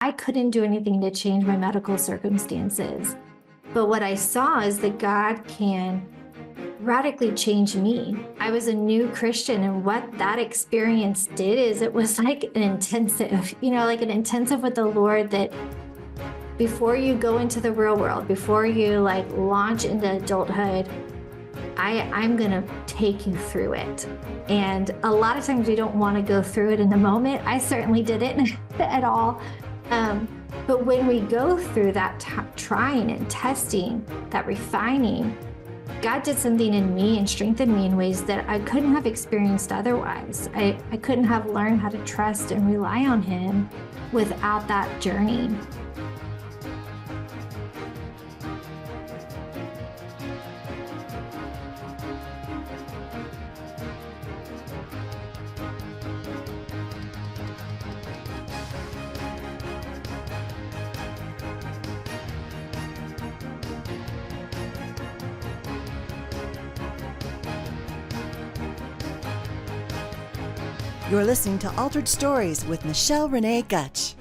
I couldn't do anything to change my medical circumstances. But what I saw is that God can radically change me. I was a new Christian, and what that experience did is it was like an intensive, like an intensive with the Lord, that before you go into the real world, before you like launch into adulthood, I'm going to take you through it. And a lot of times we don't want to go through it in the moment. I certainly didn't at all. But when we go through that trying and testing, that refining, God did something in me and strengthened me in ways that I couldn't have experienced otherwise. I couldn't have learned how to trust and rely on Him without that journey. You're listening to Altered Stories with Michelle Renee Gutch.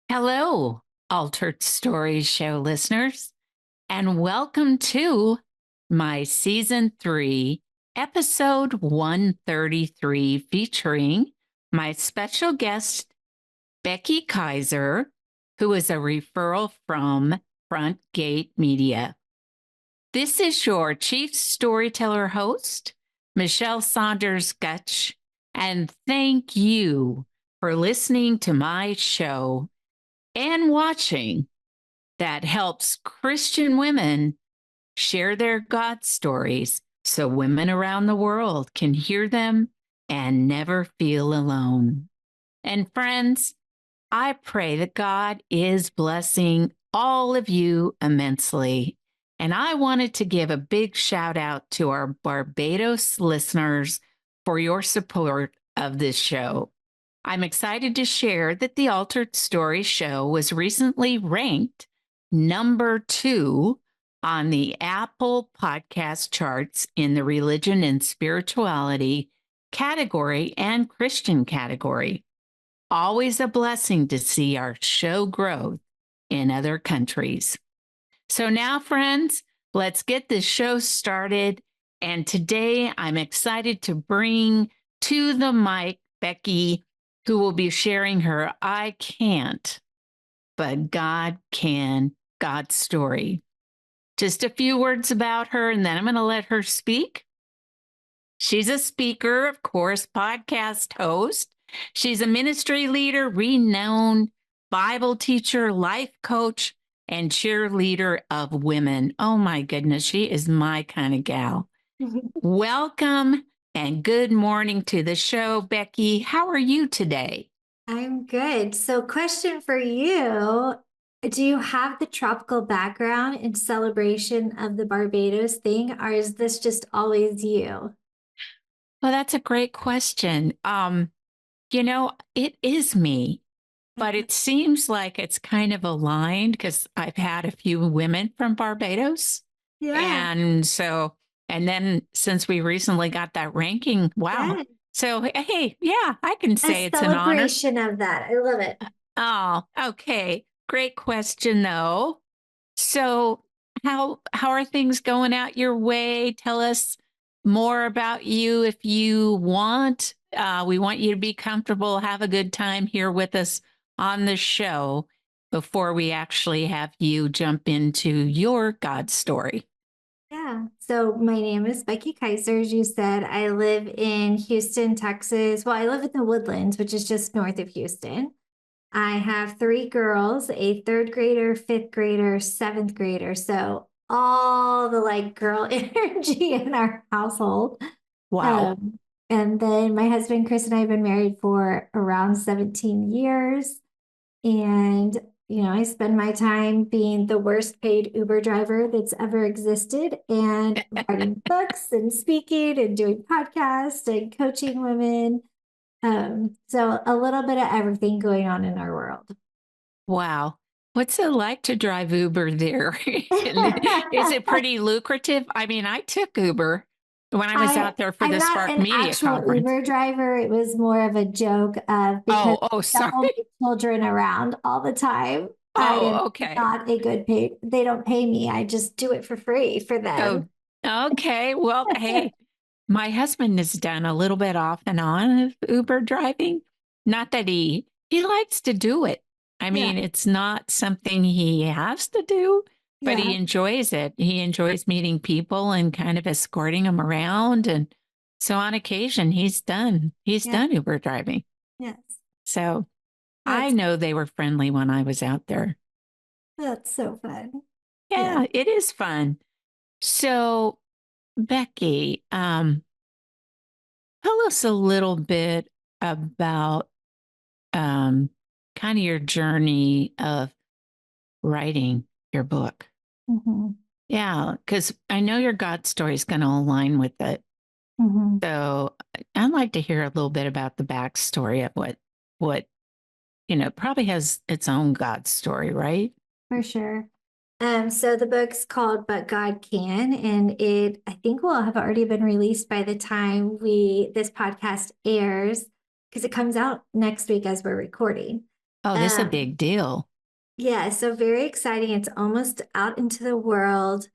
Hello, Altered Stories show listeners, and welcome to my Season 3, Episode 133, featuring my special guest, Becky Kiser, who is a referral from Front Gate Media. This is your chief storyteller host, Michelle Saunders Gutch, and thank you for listening to my show and watching that helps Christian women share their God stories so women around the world can hear them and never feel alone. And friends, I pray that God is blessing all of you immensely. And I wanted to give a big shout out to our Barbados listeners for your support of this show. I'm excited to share that the Altered Story Show was recently ranked number 2 on the Apple podcast charts in the religion and spirituality category and Christian category. Always a blessing to see our show growth in other countries. So now, friends, let's get this show started. And today I'm excited to bring to the mic Becky, who will be sharing her I Can't, but God Can God story. Just a few words about her, and then I'm going to let her speak. She's a speaker, of course, podcast host. She's a ministry leader, renowned Bible teacher, life coach, and cheerleader of women. Oh my goodness, she is my kind of gal. Welcome and good morning to the show, Becky. How are you today? I'm good. So, question for you. Do you have the tropical background in celebration of the Barbados thing, or is this just always you? Well, that's a great question. It is me, but it seems like it's kind of aligned because I've had a few women from Barbados. Yeah. And then since we recently got that ranking, wow. Yeah. So, hey, yeah, I can say it's an honor. A celebration of that. I love it. Oh, okay. Great question, though. So, how are things going out your way? Tell us more about you if you want. We want you to be comfortable, have a good time here with us on the show before we actually have you jump into your God story. Yeah. So my name is Becky Kiser. As you said, I live in Houston, Texas. Well, I live in the Woodlands, which is just north of Houston. I have 3 girls, a 3rd grader, 5th grader, 7th grader. So all the like girl energy in our household. Wow. And then my husband, Chris, and I have been married for around 17 years. And, I spend my time being the worst paid Uber driver that's ever existed and writing books and speaking and doing podcasts and coaching women. So a little bit of everything going on in our world. Wow. What's it like to drive Uber there? Is it pretty lucrative? I mean, I took Uber, when I was out there for I'm the not Spark an Media actual Conference. Uber driver. It was more of a joke of because Sorry. double my children around all the time. I am Oh, okay. not a good pay. They don't pay me. I just do it for free for Oh, them. okay. Well, hey, my husband has done a little bit off and on of Uber driving. Not that he likes to do it. I Yeah, mean, it's not something he has to do, but he yeah, enjoys it. He enjoys meeting people and kind of escorting them around. And so on occasion, he's yeah. done Uber driving. Yes, So I that's know they were friendly when I was out there. that's so fun. Yeah. Yeah, it is fun. So Becky, tell us a little bit about um, kind of your journey of writing your book. Hmm. Yeah, because I know your God story is going to align with it. Hmm. So I'd like to hear a little bit about the backstory of what probably has its own God story, right? For sure. So the book's called But God Can, and it I think will have already been released by the time this podcast airs, because it comes out next week as we're recording. Oh, this is a Um, big deal. yeah, so very exciting. It's almost out into the world,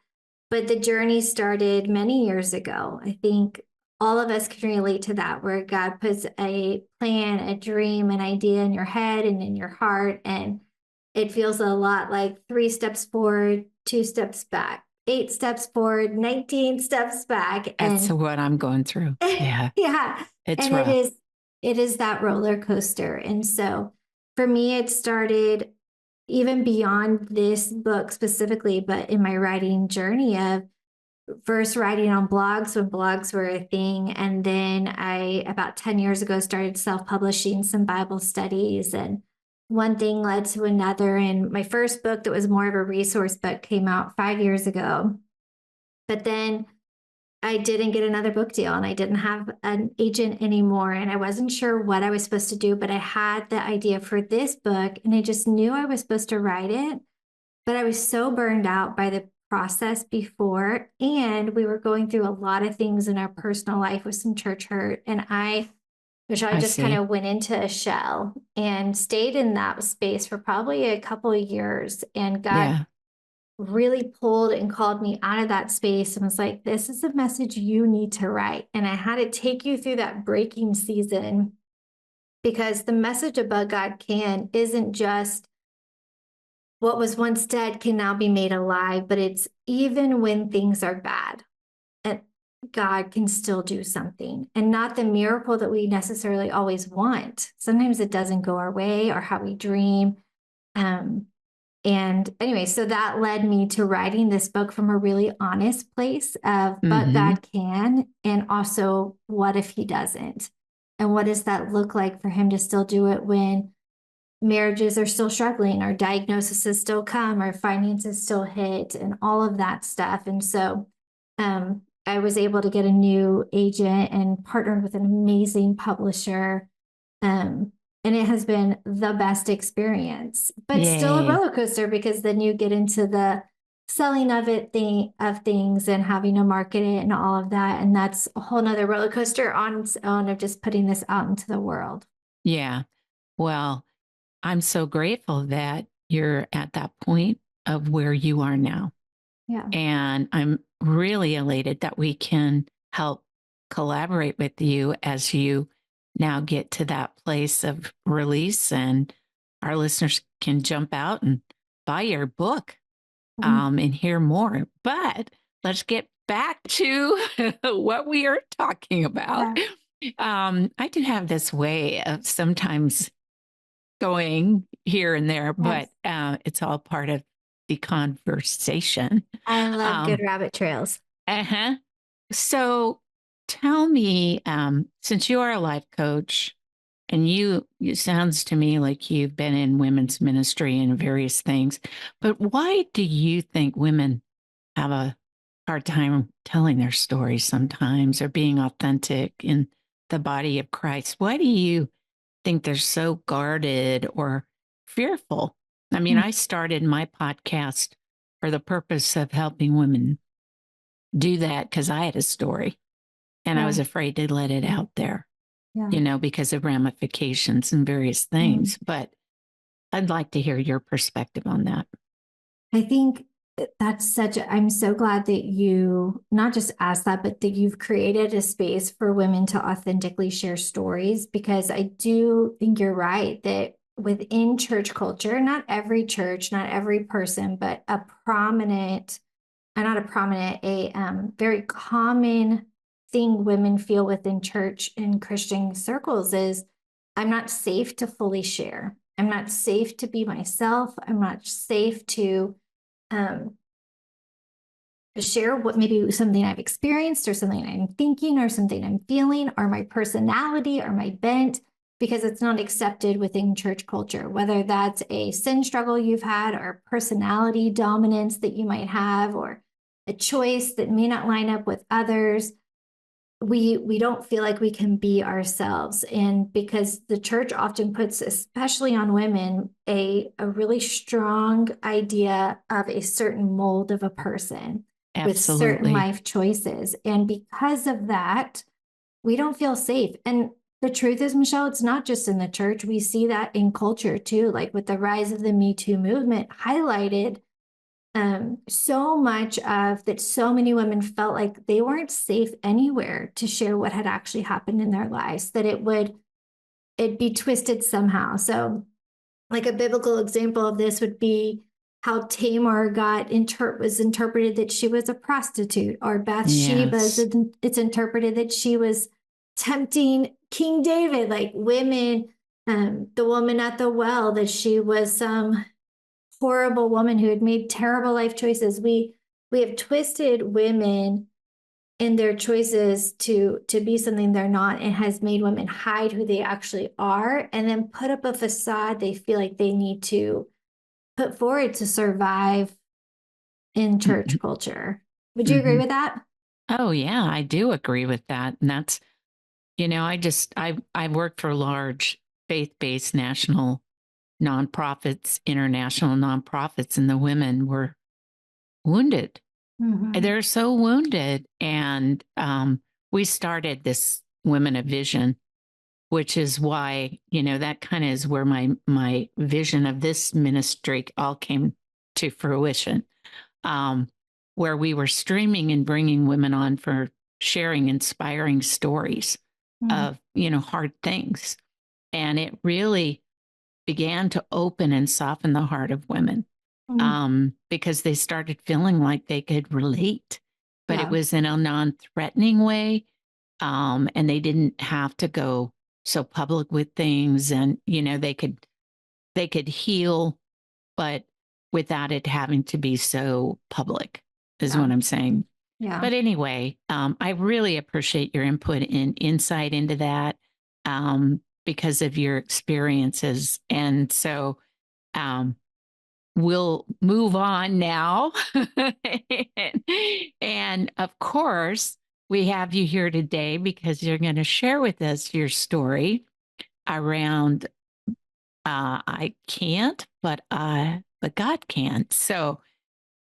but the journey started many years ago. I think all of us can relate to that, where God puts a plan, a dream, an idea in your head and in your heart. And it feels a lot like 3 steps forward, 2 steps back, 8 steps forward, 19 steps back. That's And what I'm going through. Yeah, yeah, it's and rough. it is that roller coaster. And so for me, it started even beyond this book specifically, but in my writing journey of first writing on blogs when blogs were a thing. And then I, about 10 years ago, started self publishing some Bible studies. And one thing led to another. And my first book, that was more of a resource book, came out 5 years ago. But then I didn't get another book deal and I didn't have an agent anymore. And I wasn't sure what I was supposed to do, but I had the idea for this book and I just knew I was supposed to write it. But I was so burned out by the process before. And we were going through a lot of things in our personal life with some church hurt. And Michelle, I I just kind see. of went into a shell and stayed in that space for probably a couple of years. And God Yeah, really pulled and called me out of that space and was like, this is a message you need to write. And I had to take you through that breaking season because the message about God can isn't just what was once dead can now be made alive, but it's even when things are bad, and God can still do something and not the miracle that we necessarily always want. Sometimes it doesn't go our way or how we dream. Um, and anyway, so that led me to writing this book from a really honest place of, but hmm God can, and also, what if He doesn't? And what does that look like for Him to still do it when marriages are still struggling, or diagnoses still come, or finances still hit, and all of that stuff? And so I was able to get a new agent and partnered with an amazing publisher. Um, and it has been the best experience, but still a Yay. roller coaster because then you get into the selling of things and having to market it and all of that. And that's a whole nother roller coaster on its own of just putting this out into the world. Yeah. Well, I'm so grateful that you're at that point of where you are now. Yeah. And I'm really elated that we can help collaborate with you as you now get to that place of release and our listeners can jump out and buy your book Mhm. and hear more. But let's get back to what we are talking about. Yeah. I do have this way of sometimes going here and there, but Yes. it's all part of the conversation. I love good Um, rabbit trails. uh-huh. So tell me, since you are a life coach and it sounds to me like you've been in women's ministry and various things, but why do you think women have a hard time telling their stories sometimes or being authentic in the body of Christ? Why do you think they're so guarded or fearful? I mean, Mm. I started my podcast for the purpose of helping women do that because I had a story. And I was afraid to let it out there, Yeah. because of ramifications and various things. But I'd like to hear your perspective on that. I think I'm so glad that you not just asked that, but that you've created a space for women to authentically share stories, because I do think you're right that within church culture, not every church, not every person, but not a prominent, a very common thing women feel within church and Christian circles is I'm not safe to fully share. I'm not safe to be myself. I'm not safe to um, share what maybe something I've experienced or something I'm thinking or something I'm feeling or my personality or my bent, because it's not accepted within church culture, whether that's a sin struggle you've had or personality dominance that you might have or a choice that may not line up with others. We don't feel like we can be ourselves, and because the church often puts, especially on women, a really strong idea of a certain mold of a person with certain Absolutely. life choices, and because of that we don't feel safe. And the truth is, Michelle, it's not just in the church. We see that in culture too, like with the rise of the Me Too movement highlighted so much of that. So many women felt like they weren't safe anywhere to share what had actually happened in their lives, that it'd be twisted somehow. So like a biblical example of this would be how Tamar was interpreted that she was a prostitute, or Yes. it's interpreted that she was tempting King David, like women, the woman at the well, that she was some horrible woman who had made terrible life choices. We have twisted women in their choices to be something they're not, and has made women hide who they actually are and then put up a facade they feel like they need to put forward to survive in church Mm-hmm. culture. Would you agree Mm-hmm. with that? Oh, yeah, I do agree with that. And that's, I worked for large faith-based national nonprofits, international nonprofits, and the women were wounded. Mm-hmm. They're so wounded. And we started this Women of Vision, which is why, that kind of is where my vision of this ministry all came to fruition, um, where we were streaming and bringing women on for sharing inspiring stories Mm-hmm. of, hard things. And it really began to open and soften the heart of women, because they started feeling like they could relate, but it Yeah. was in a non-threatening way. And they didn't have to go so public with things, and they could heal, but without it having to be so public, is Yeah. what I'm saying. Yeah. But anyway, I really appreciate your input and insight into that, because of your experiences. And so um, we'll move on now. And of course, we have you here today because you're going to share with us your story around I can't, but God can. So,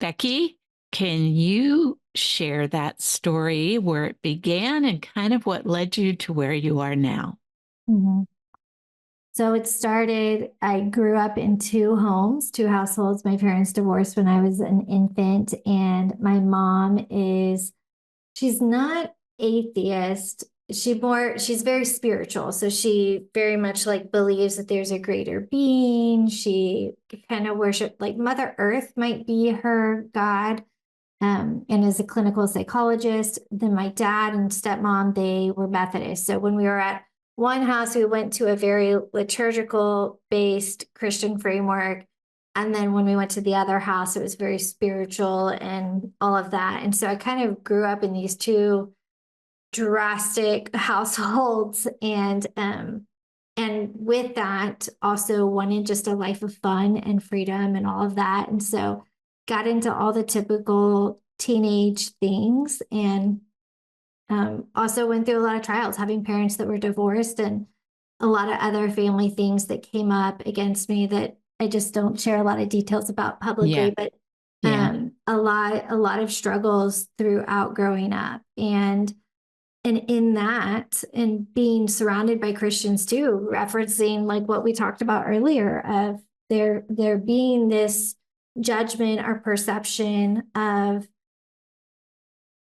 Becky, can you share that story, where it began and kind of what led you to where you are now? Mm-hmm. So it started, I grew up in two homes, two households. My parents divorced when I was an infant, and my mom she's not atheist. She's very spiritual. So she very much like believes that there's a greater being. She kind of worship like Mother Earth might be her God, and is a clinical psychologist. Then my dad and stepmom, they were Methodist. So when we were at one house, we went to a very liturgical based Christian framework. And then when we went to the other house, it was very spiritual and all of that. And so I kind of grew up in these two drastic households, and with that also wanted just a life of fun and freedom and all of that. And so got into all the typical teenage things, and also went through a lot of trials, having parents that were divorced and a lot of other family things that came up against me that I just don't share a lot of details about Yeah. publicly, but Yeah. a lot of struggles throughout growing up. And And in that, and being surrounded by Christians too, referencing like what we talked about earlier of there being this judgment or perception of,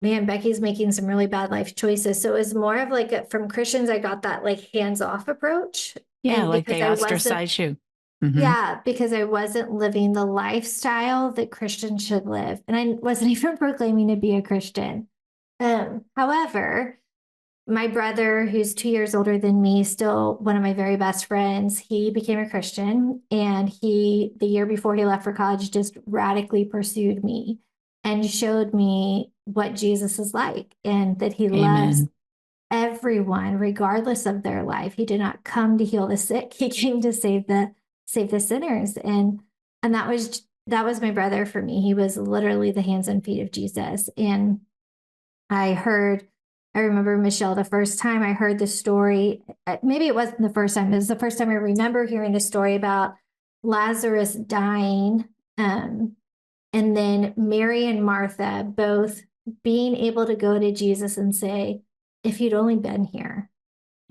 man, Becky's making some really bad life choices. So it was more of like from Christians, I got that like hands-off approach. Yeah, And like because they I wasn't, ostracize you. Mm-hmm. yeah, because I wasn't living the lifestyle that Christians should live. And I wasn't even proclaiming to be a Christian. However, my brother, who's 2 years older than me, still one of my very best friends, he became a Christian, and the year before he left for college, just radically pursued me and showed me what Jesus is like, and that he loves Amen. everyone regardless of their life. He did not come to heal the sick. He came to save the sinners. And that was my brother for me. He was literally the hands and feet of Jesus. And I remember, Michelle, the first time I heard the story, maybe it wasn't the first time, it was the first time I remember hearing the story about Lazarus dying. And then Mary and Martha both being able to go to Jesus and say, if you'd only been here,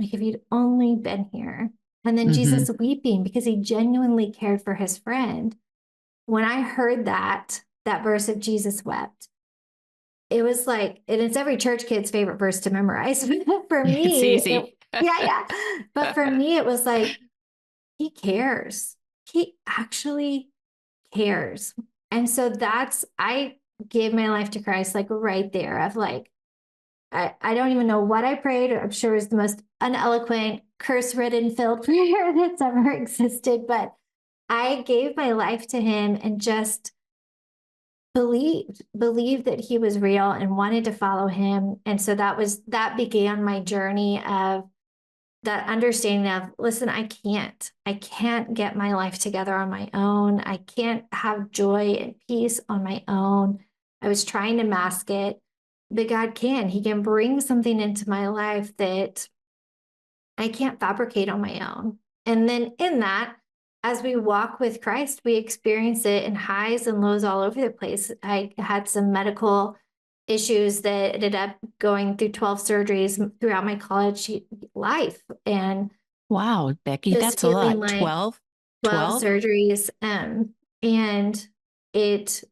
like if you'd only been here. And then Mm-hmm. Jesus weeping because he genuinely cared for his friend. When I heard that verse of Jesus wept, it was like, and it's every church kid's favorite verse to memorize. For It's me, easy. yeah. But for me, it was like, he cares. He actually cares. And so I gave my life to Christ, like right there, of like, I don't even know what I prayed. I'm sure it was the most uneloquent, curse ridden filled prayer that's ever existed. But I gave my life to him and just believed that he was real and wanted to follow him. And so that began my journey of that understanding of, listen, I can't get my life together on my own. I can't have joy and peace on my own. I was trying to mask it, but God he can bring something into my life that I can't fabricate on my own. And then in that, as we walk with Christ, we experience it in highs and lows all over the place. I had some medical issues that ended up going through 12 surgeries throughout my college life, and Wow, Becky, just that's a feeling lot. like 12? 12 12? surgeries. And it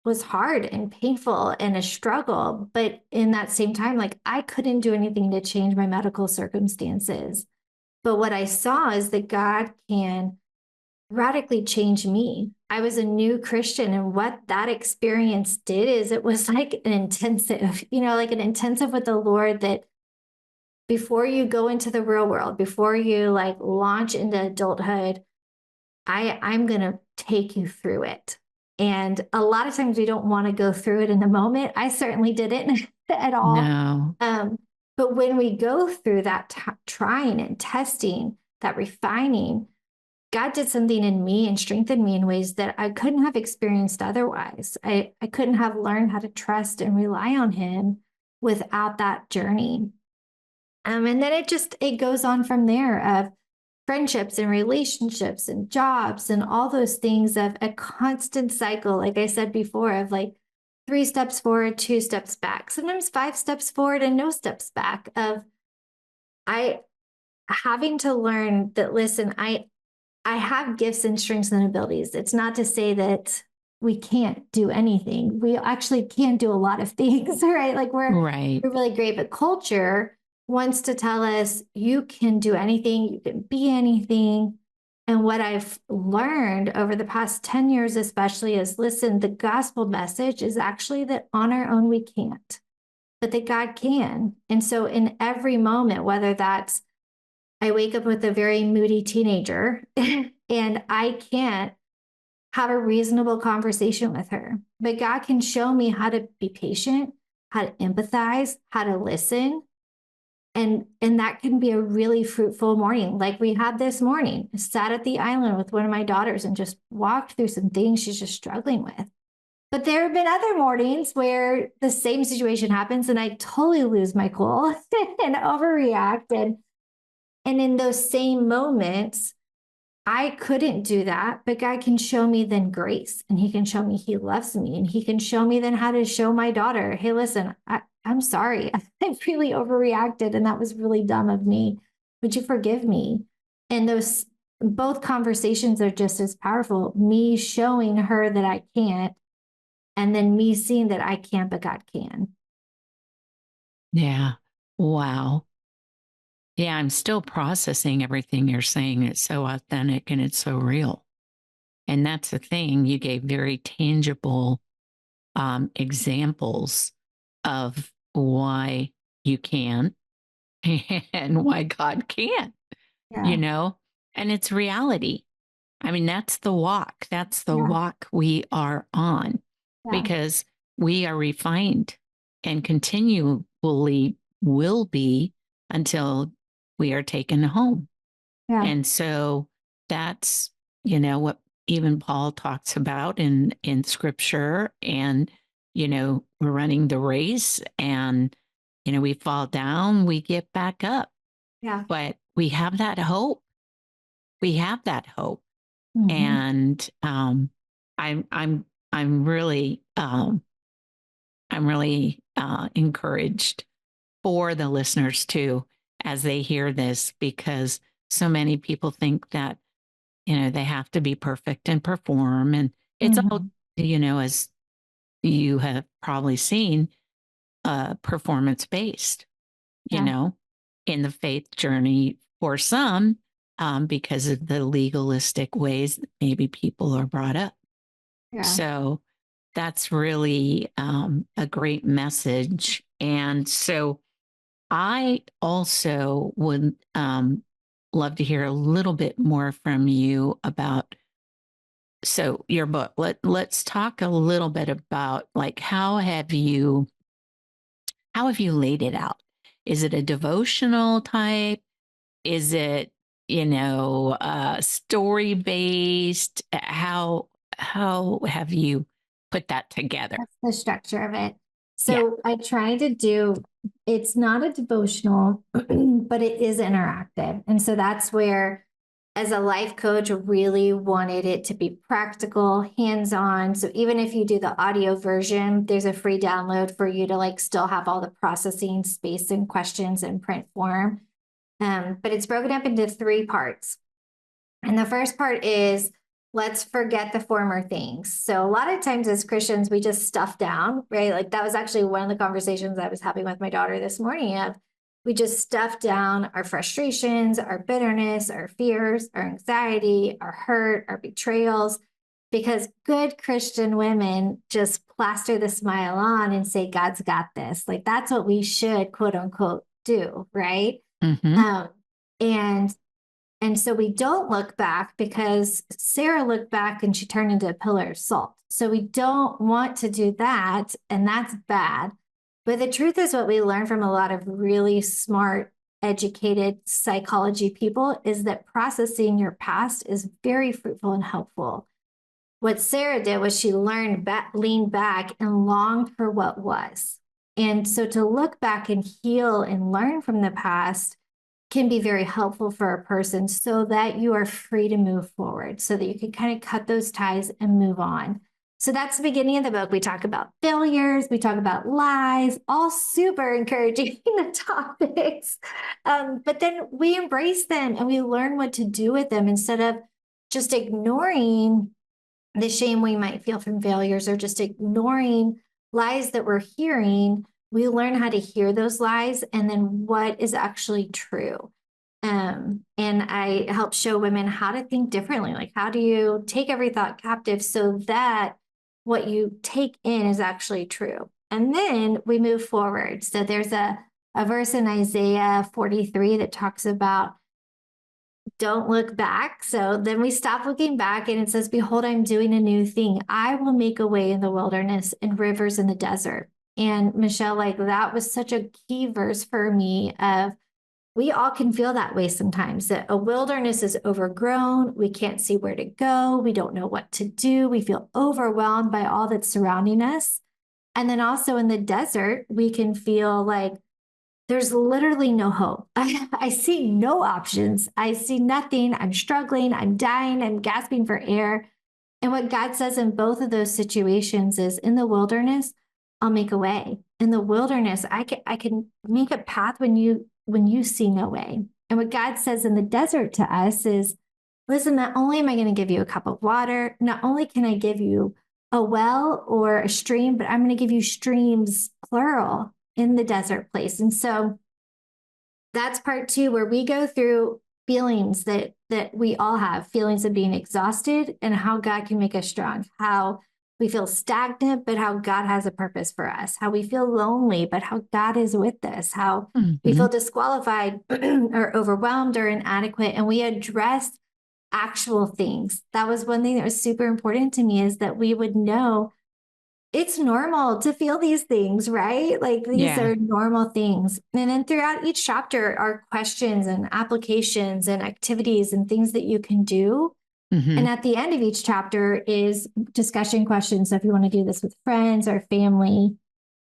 was hard and painful and a struggle. But in that same time, like I couldn't do anything to change my medical circumstances. But what I saw is that God can radically change me. I was a new Christian, and what that experience did is it was like an intensive, like an intensive with the Lord, that before you go into the real world, before you like launch into adulthood, I'm going to take you through it. And a lot of times we don't want to go through it in the moment. I certainly didn't at all. No. But when we go through that trying and testing, that refining, God did something in me and strengthened me in ways that I couldn't have experienced otherwise. I couldn't have learned how to trust and rely on him without that journey. And then it goes on from there of friendships and relationships and jobs and all those things, of a constant cycle, like I said before, of like 3 steps forward, 2 steps back, sometimes 5 steps forward and no steps back, of I having to learn that, listen, I have gifts and strengths and abilities. It's not to say that we can't do anything. We actually can do a lot of things, right? Like Right. we're really great, but culture wants to tell us you can do anything, you can be anything. And what I've learned over the past 10 years, especially, is, listen, the gospel message is actually that on our own we can't, but that God can. And so in every moment, whether that's I wake up with a very moody teenager and I can't have a reasonable conversation with her, but God can show me how to be patient, how to empathize, how to listen. And that can be a really fruitful morning. Like we had this morning, I sat at the island with one of my daughters and just walked through some things she's just struggling with. But there have been other mornings where the same situation happens and I totally lose my cool and overreact. And in those same moments, I couldn't do that, but God can show me then grace, and he can show me he loves me, and he can show me then how to show my daughter, hey, listen, I'm sorry. I really overreacted and that was really dumb of me. Would you forgive me? And those both conversations are just as powerful. Me showing her that I can't, and then me seeing that I can't, but God can. Yeah. Wow. Yeah, I'm still processing everything you're saying. It's so authentic and it's so real. And that's the thing. You gave very tangible examples of why you can and why God can't, you Yeah. know, and it's reality. I mean, that's the walk. That's the Yeah. walk we are on Yeah. because we are refined and continually will be until we are taken home. Yeah. And so that's, what even Paul talks about in scripture. And, we're running the race and, we fall down, we get back up. Yeah. But we have that hope. We have that hope. Mm-hmm. And I'm really encouraged for the listeners too as they hear this, because so many people think that they have to be perfect and perform, and it's all Mm-hmm. as you have probably seen, performance based, you Yeah. know, in the faith journey for some, because of the legalistic ways that maybe people are brought up. Yeah. So that's really a great message. And so I also would love to hear a little bit more from you about your book. Let's talk a little bit about like how have you laid it out? Is it a devotional type? Is it, story based? How have you put that together? That's the structure of it. Yeah. So I try to do, it's not a devotional, but it is interactive. And so that's where, as a life coach, really wanted it to be practical, hands-on. So even if you do the audio version, there's a free download for you to like still have all the processing space and questions in print form. But it's broken up into 3 parts. And the first part is, let's forget the former things. So a lot of times as Christians, we just stuff down, right? Like that was actually one of the conversations I was having with my daughter this morning of, we just stuff down our frustrations, our bitterness, our fears, our anxiety, our hurt, our betrayals, because good Christian women just plaster the smile on and say, God's got this. Like that's what we should, quote unquote, do, right? Mm-hmm. Um, and so we don't look back because Sarah looked back and she turned into a pillar of salt. So we don't want to do that. And that's bad. But the truth is, what we learn from a lot of really smart, educated psychology people is that processing your past is very fruitful and helpful. What Sarah did was she leaned back and longed for what was. And so to look back and heal and learn from the past can be very helpful for a person so that you are free to move forward, so that you can kind of cut those ties and move on. So that's the beginning of the book. We talk about failures, we talk about lies, all super encouraging topics. But then we embrace them and we learn what to do with them instead of just ignoring the shame we might feel from failures or just ignoring lies that we're hearing. We learn how to hear those lies and then what is actually true. And I help show women how to think differently. Like, how do you take every thought captive so that what you take in is actually true? And then we move forward. So there's a verse in Isaiah 43 that talks about don't look back. So then we stop looking back and it says, behold, I'm doing a new thing. I will make a way in the wilderness and rivers in the desert. And Michelle, like that was such a key verse for me of, we all can feel that way sometimes, that a wilderness is overgrown. We can't see where to go. We don't know what to do. We feel overwhelmed by all that's surrounding us. And then also in the desert, we can feel like there's literally no hope. I see no options. I see nothing. I'm struggling. I'm dying. I'm gasping for air. And what God says in both of those situations is, in the wilderness, I'll make a way. In the wilderness, I can make a path when you see no way. And what God says in the desert to us is, listen, not only am I going to give you a cup of water, not only can I give you a well or a stream, but I'm going to give you streams, plural, in the desert place. And so that's part two, where we go through feelings that we all have, feelings of being exhausted, and how God can make us strong, how we feel stagnant, but how God has a purpose for us, how we feel lonely, but how God is with us, how we feel disqualified or overwhelmed or inadequate. And we address actual things. That was one thing that was super important to me, is that we would know it's normal to feel these things, right? Like these are normal things. And then throughout each chapter are questions and applications and activities and things that you can do. And at the end of each chapter is discussion questions. So if you want to do this with friends or family.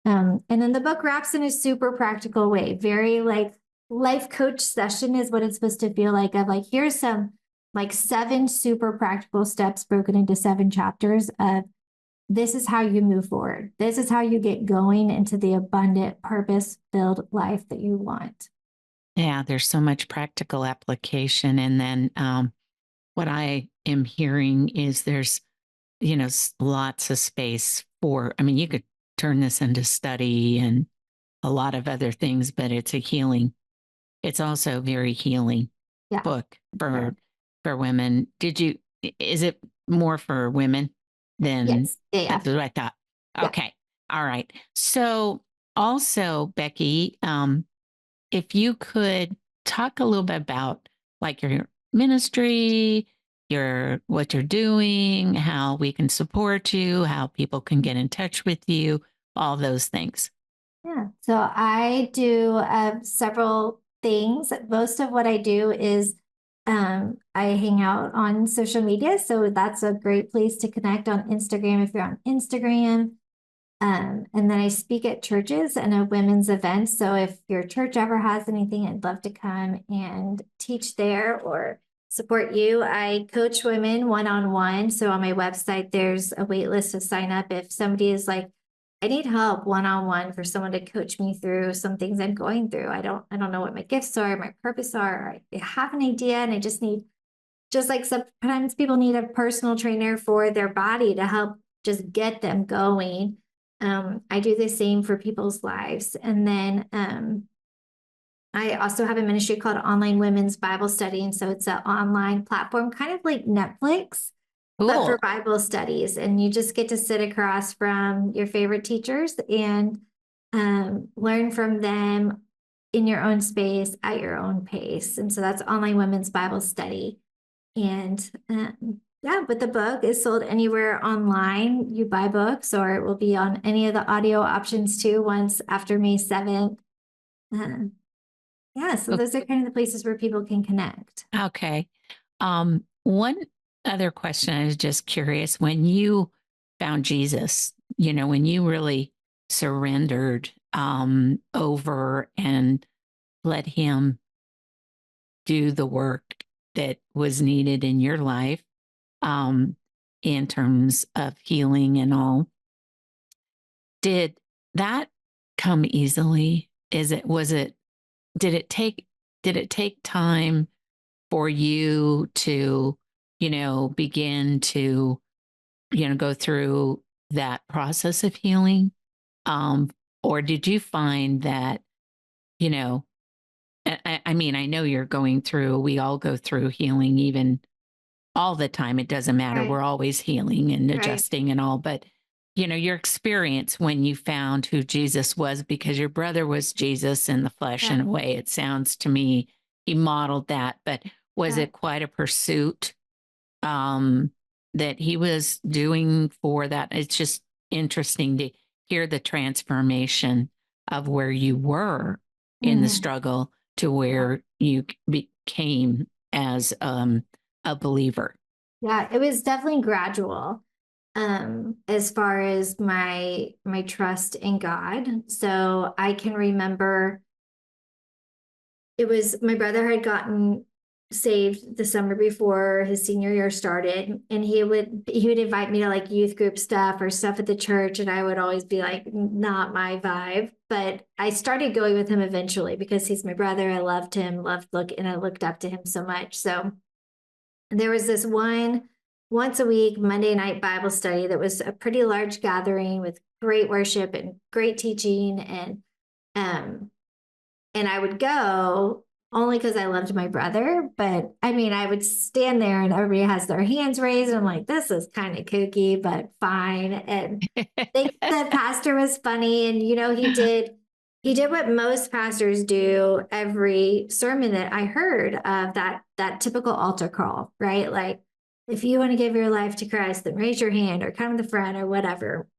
And then the book wraps in a super practical way, very like life coach session is what it's supposed to feel like, of like, here's some like 7 super practical steps broken into 7 chapters of, this is how you move forward. This is how you get going into the abundant, purpose-filled life that you want. Yeah, there's so much practical application. And then what I am hearing is there's, lots of space for, I mean, you could turn this into study and a lot of other things, but it's a healing. It's also a very healing book for women. Is it more for women than? Yes. Yeah. That's what I thought. Yeah. Okay. All right. So also, Becky, if you could talk a little bit about like your ministry, what you're doing, how we can support you, how people can get in touch with you, all those things. Yeah. So I do several things. Most of what I do is I hang out on social media. So that's a great place to connect on Instagram if you're on Instagram. And then I speak at churches and at women's events. So if your church ever has anything, I'd love to come and teach there or support you. I coach women one-on-one. So on my website, there's a wait list to sign up if somebody is like, I need help one-on-one for someone to coach me through some things I'm going through. I don't know what my gifts are, my purpose are. I have an idea and I just need, just like sometimes people need a personal trainer for their body to help just get them going. I do the same for people's lives. And then I also have a ministry called Online Women's Bible Study. And so it's an online platform, kind of like Netflix, but for Bible studies. And you just get to sit across from your favorite teachers and learn from them in your own space at your own pace. And so that's Online Women's Bible Study. And yeah, but the book is sold anywhere online. You buy books, or it will be on any of the audio options too, once after May 7th. Yeah, so those are kind of the places where people can connect. Okay. One other question, I was just curious, when you found Jesus, when you really surrendered over and let him do the work that was needed in your life, in terms of healing and all, did that come easily? Did it take time for you to, begin to, go through that process of healing? Or did you find that, I mean, I know you're going through, we all go through healing even all the time. It doesn't matter. Right. We're always healing and adjusting and all, but your experience when you found who Jesus was, because your brother was Jesus in the flesh in a way, it sounds to me, he modeled that, but was it quite a pursuit that he was doing for that? It's just interesting to hear the transformation of where you were in the struggle to where you became as a believer. Yeah, it was definitely gradual as far as my trust in God. So I can remember it was my brother had gotten saved the summer before his senior year started, and he would invite me to like youth group stuff or stuff at the church, and I would always be like, not my vibe. But I started going with him eventually because he's my brother. I loved him, and I looked up to him so much. So there was this once a week Monday night Bible study that was a pretty large gathering with great worship and great teaching, um and I would go only because I loved my brother. But I mean, I would stand there and everybody has their hands raised. And I'm like, this is kind of kooky, but fine. And the pastor was funny. And, he did what most pastors do every sermon that I heard of that typical altar call, right? Like, if you want to give your life to Christ, then raise your hand or come to the front or whatever.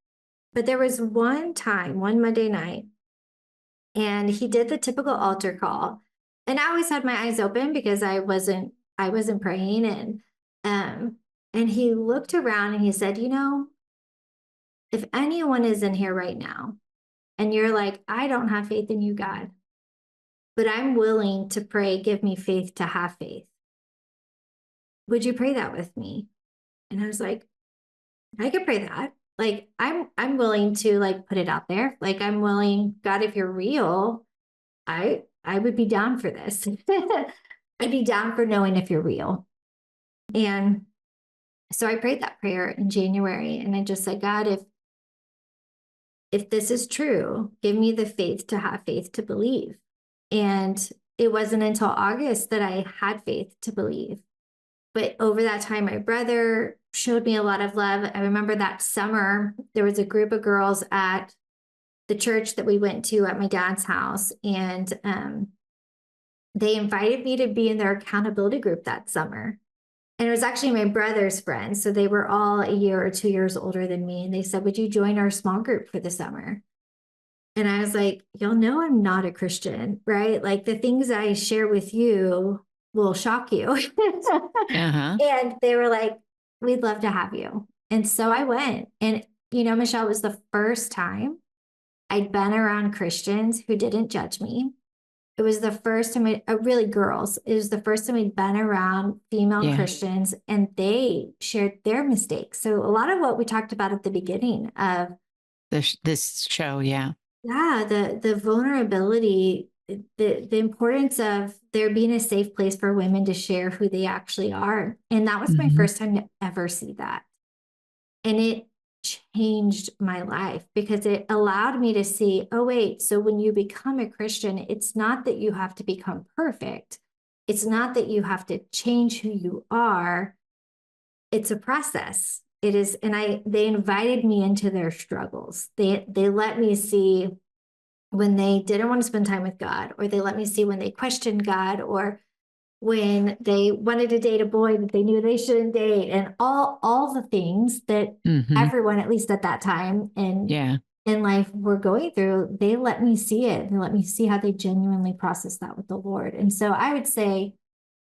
But there was one time, one Monday night, and he did the typical altar call. And I always had my eyes open because I wasn't praying. And he looked around and he said, if anyone is in here right now and you're like, I don't have faith in you, God, but I'm willing to pray, give me faith to have faith. Would you pray that with me? And I was like, I could pray that. Like, I'm willing to like put it out there. Like, I'm willing, God, if you're real, I would be down for this. I'd be down for knowing if you're real. And so I prayed that prayer in January, and I just said, God, if this is true, give me the faith to have faith to believe. And it wasn't until August that I had faith to believe. But over that time, my brother showed me a lot of love. I remember that summer, there was a group of girls at the church that we went to at my dad's house. And they invited me to be in their accountability group that summer. And it was actually my brother's friends. So they were all a year or 2 years older than me. And they said, would you join our small group for the summer? And I was like, y'all know I'm not a Christian, right? Like, the things I share with you will shock you. Uh-huh. And they were like, we'd love to have you. And so I went. And, Michelle, it was the first time I'd been around Christians who didn't judge me. It was the first time really girls. It was the first time I'd been around female Yeah. Christians, and they shared their mistakes. So a lot of what we talked about at the beginning of This show, yeah. the vulnerability, the importance of there being a safe place for women to share who they actually are. And that was my Mhm. first time to ever see that. And it changed my life because it allowed me to see, oh, wait, so when you become a Christian, it's not that you have to become perfect. It's not that you have to change who you are. It's a process. It is, and they invited me into their struggles. They let me see when they didn't want to spend time with God, or they let me see when they questioned God, or when they wanted to date a boy that they knew they shouldn't date, and all the things that Mhm. everyone, at least at that time Yeah. in life, were going through. They let me see it. They let me see how they genuinely process that with the Lord. And so I would say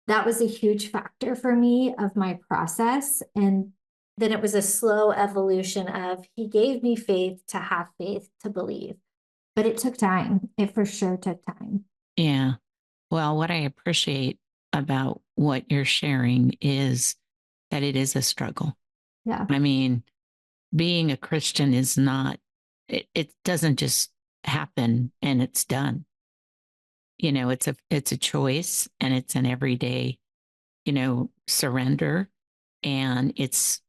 that was a huge factor for me of my process. And then it was a slow evolution of he gave me faith to have faith to believe. But it took time. It for sure took time. Yeah. Well, what I appreciate about what you're sharing is that it is a struggle. Yeah. I mean, being a Christian is not, it doesn't just happen and it's done. It's a choice, and it's an everyday, surrender. And it's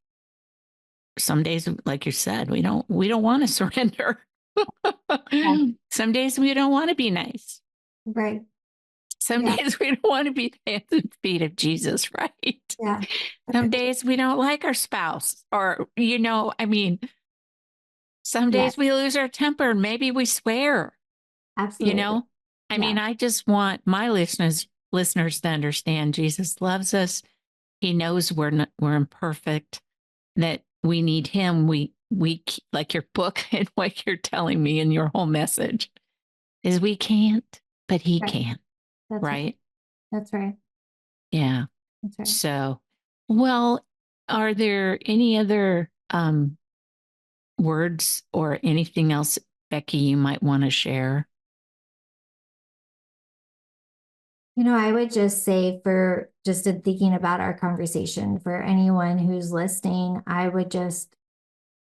some days, like you said, we don't want to surrender. Yeah. Some days we don't want to be nice. Right. Some Yeah. days we don't want to be the hands and feet of Jesus, right? Yeah. Some days we don't like our spouse, or, some Yeah. days we lose our temper and maybe we swear, you Absolutely. know? I Yeah. mean, I just want my listeners to understand Jesus loves us. He knows we're imperfect, that we need him. We like your book and what you're telling me in your whole message is we can't, but he Right. can, That's right. right? That's right. Yeah. That's right. So, well, are there any other words or anything else, Becky, you might want to share? I would just say, for just in thinking about our conversation, for anyone who's listening, I would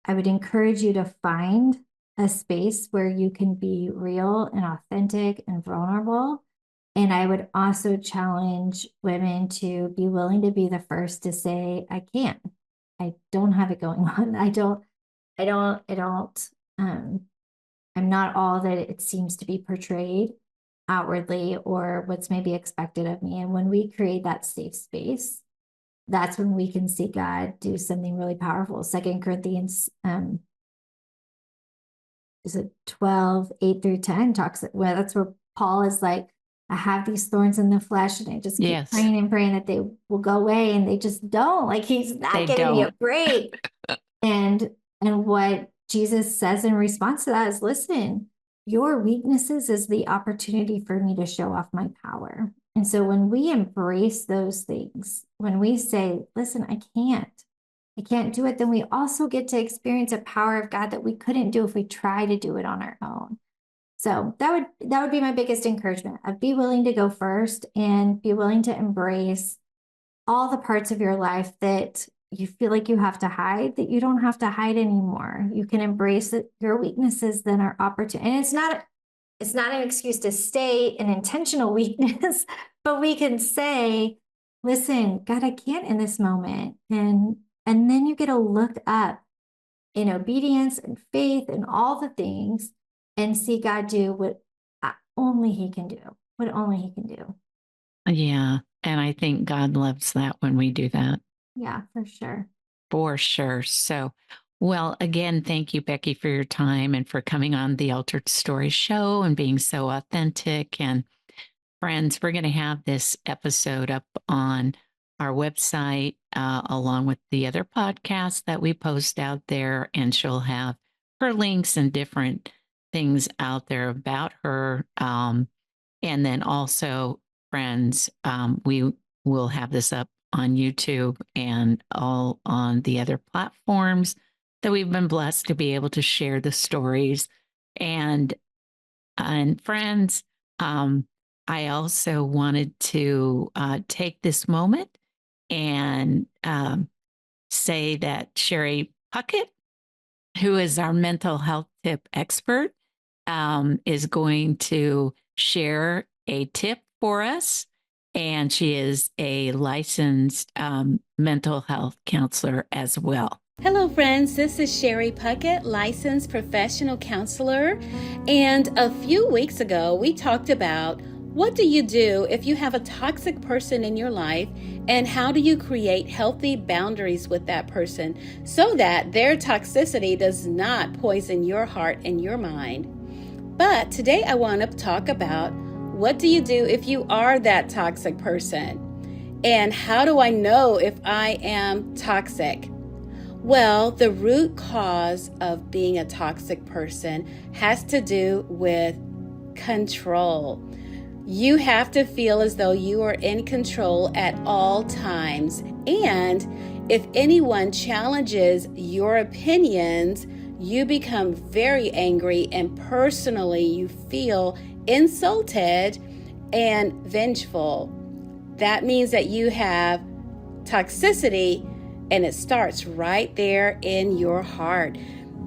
encourage you to find a space where you can be real and authentic and vulnerable. And I would also challenge women to be willing to be the first to say, I can't. I don't have it going on. I don't, um, I'm not all that it seems to be portrayed outwardly or what's maybe expected of me. And when we create that safe space, that's when we can see God do something really powerful. 2 Corinthians is it 12:8-10 talks, well, that's where Paul is like, I have these thorns in the flesh and I just keep Yes, praying and praying that they will go away, and they just don't. Like, he's not they giving me a don't. break. And what Jesus says in response to that is, listen, your weaknesses is the opportunity for me to show off my power. And so when we embrace those things, when we say, listen, I can't do it, then we also get to experience a power of God that we couldn't do if we try to do it on our own. So that would be my biggest encouragement, of be willing to go first and be willing to embrace all the parts of your life that you feel like you have to hide, that you don't have to hide anymore. You can embrace it, your weaknesses then are opportunity. And it's not an excuse to stay an intentional weakness, but we can say, listen, God, I can't in this moment. And then you get to look up in obedience and faith and all the things and see God do what only he can do, what only he can do. Yeah. And I think God loves that when we do that. Yeah, for sure. For sure. So, well, again, thank you, Becky, for your time and for coming on the Altered Story Show and being so authentic. And friends, we're going to have this episode up on our website, along with the other podcasts that we post out there. And she'll have her links and different things out there about her. And then also, friends, we will have this up on YouTube and all on the other platforms that we've been blessed to be able to share the stories. And friends, I also wanted to take this moment and say that Sherry Puckett, who is our mental health tip expert, is going to share a tip for us. And she is a licensed mental health counselor as well. Hello, friends. This is Sherry Puckett, licensed professional counselor. And a few weeks ago, we talked about what do you do if you have a toxic person in your life, and how do you create healthy boundaries with that person so that their toxicity does not poison your heart and your mind. But today I want to talk about what do you do if you are that toxic person, and how do I know if I am toxic? Well, the root cause of being a toxic person has to do with control. You have to feel as though you are in control at all times. And if anyone challenges your opinions, you become very angry, and personally you feel insulted and vengeful. That means that you have toxicity, and it starts right there in your heart.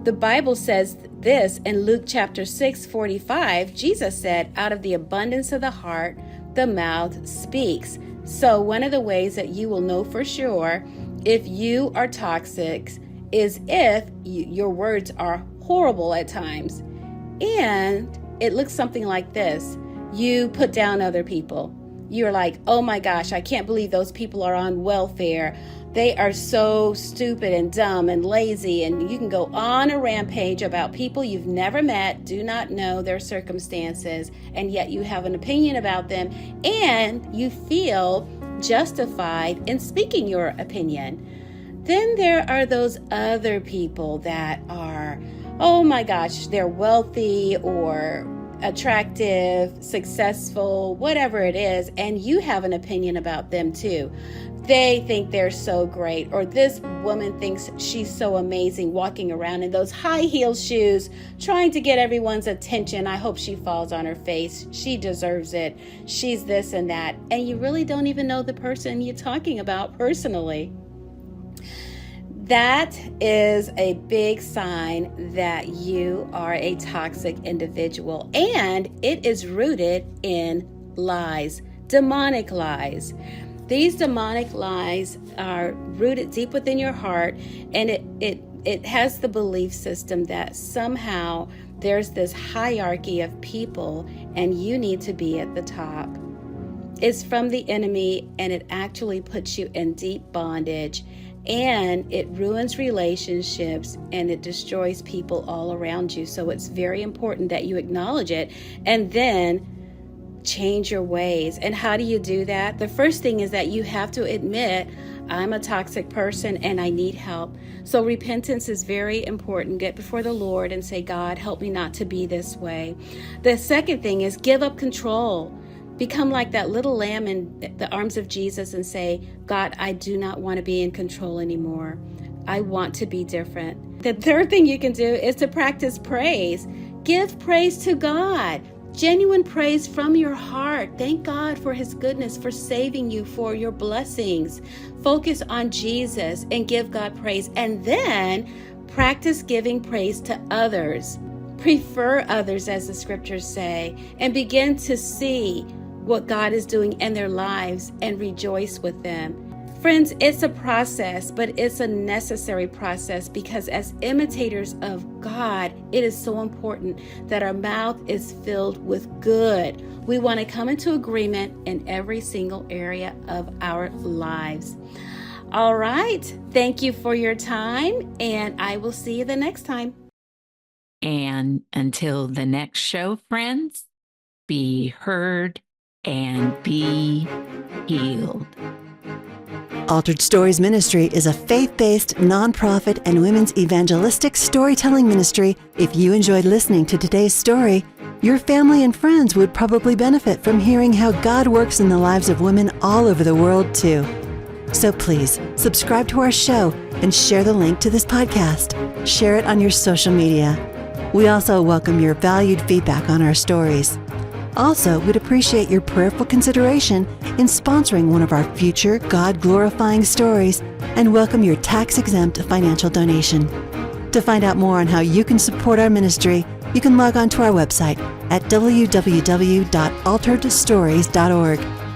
The Bible says this in Luke chapter 6:45. Jesus said, out of the abundance of the heart, the mouth speaks. So one of the ways that you will know for sure if you are toxic is if your words are horrible at times. And it looks something like this. You put down other people. You're like, oh my gosh, I can't believe those people are on welfare. They are so stupid and dumb and lazy. And you can go on a rampage about people you've never met, do not know their circumstances, and yet you have an opinion about them, and you feel justified in speaking your opinion. Then there are those other people that are, oh my gosh, they're wealthy, or attractive, successful, whatever it is, and you have an opinion about them too. They think they're so great, or this woman thinks she's so amazing walking around in those high heel shoes, trying to get everyone's attention. I hope she falls on her face. She deserves it. She's this and that. And you really don't even know the person you're talking about personally. That is a big sign that you are a toxic individual, and it is rooted in lies, demonic lies. These demonic lies are rooted deep within your heart, and it has the belief system that somehow there's this hierarchy of people and you need to be at the top. It's from the enemy, and it actually puts you in deep bondage, and it ruins relationships, and it destroys people all around you. So it's very important that you acknowledge it and then change your ways. And how do you do that? The first thing is that you have to admit, I'm a toxic person and I need help. So repentance is very important. Get before the Lord and say, God, help me not to be this way. The second thing is give up control. Become like that little lamb in the arms of Jesus and say, God, I do not want to be in control anymore. I want to be different. The third thing you can do is to practice praise. Give praise to God. Genuine praise from your heart. Thank God for His goodness, for saving you, for your blessings. Focus on Jesus and give God praise. And then practice giving praise to others. Prefer others, as the scriptures say, and begin to see what God is doing in their lives and rejoice with them. Friends, it's a process, but it's a necessary process, because as imitators of God, it is so important that our mouth is filled with good. We want to come into agreement in every single area of our lives. All right. Thank you for your time, and I will see you the next time. And until the next show, friends, be heard and be healed. Altered Stories Ministry is a faith-based, nonprofit, and women's evangelistic storytelling ministry. If you enjoyed listening to today's story, your family and friends would probably benefit from hearing how God works in the lives of women all over the world, too. So please, subscribe to our show and share the link to this podcast. Share it on your social media. We also welcome your valued feedback on our stories. Also, we'd appreciate your prayerful consideration in sponsoring one of our future God-glorifying stories, and welcome your tax-exempt financial donation. To find out more on how you can support our ministry, you can log on to our website at www.alteredstories.org.